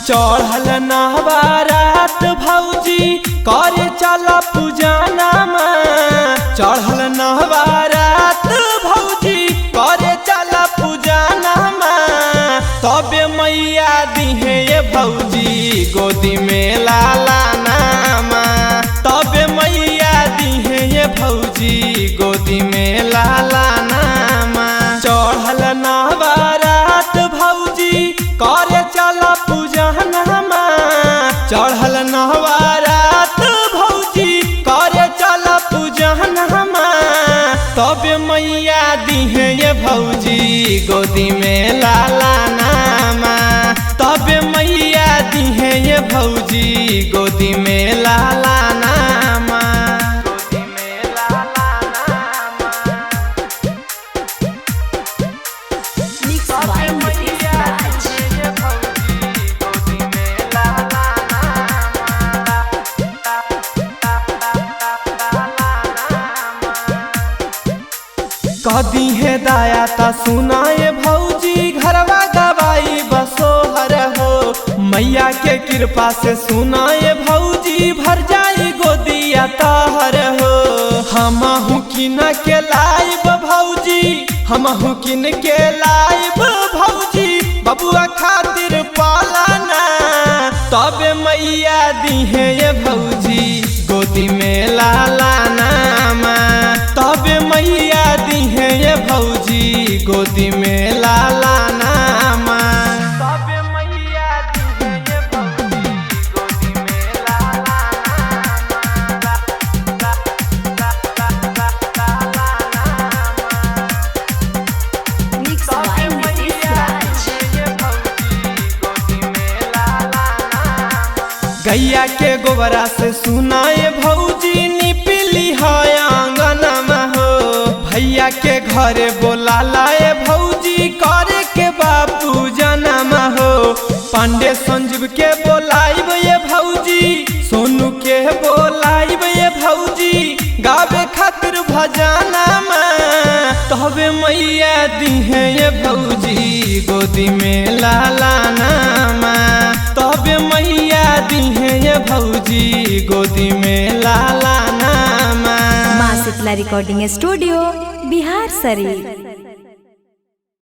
चढ़ल नवरात भौजी करे चला पूजनमा। चढ़ल नवरात भौजी करे चला पूजनमा। तबे मैया दिहे ये भौजी गोदी में लाला नामा। तबे मैया दिहे ये भौजी गोदी में लाला नामा। चढ़ल नवरात भौजी करे चला पूजनमा। चढ़ल नवरात भौजी करे चला पूजनमा। तबे मैया दिहे ये भौजी गोदी में लाला नामा। तबे मैया दिहे ये भौजी गोदी में लाला नामा। गोदी में लाला नामा। Mixed by Nitish Raj. कदी है दाया ता सुनाए भौजी घरवा गवाई बसोहर हो। मैया के कृपा से सुनाए भौजी भर जाई गोदिया ताहर हो। हमहु किन के लाइब भौजी, हमहु किन के लाइब भौजी बबुआ खातिर पालना। तबे मैया दिहे ये भौजी गोदी में लाला नामा। तबे मैया दिहे ये भौजी गोदी में लाला नामा। तबे मैया दिहे ये भौजी गोदी में लाला Mixed by Nitish Raj. गैया के गोबरा से सुनाए भौजी निपिली है आंगनमा हो। भैया के घरे बोला लाए भौजी करे के बापू जनमा हो। पांडे संजीव के बोलाइब ये भौजी, सोनू के बोलाइब ये भौजी गावे खातिर भजनमा। तबे मैया दिहे ये भौजी गोदी में लाला नामा। तबे मैया दिहे ये भौजी गोदी में लाला नामा। माँ शीतला रिकॉर्डिंग स्टूडियो बिहार शरीफ।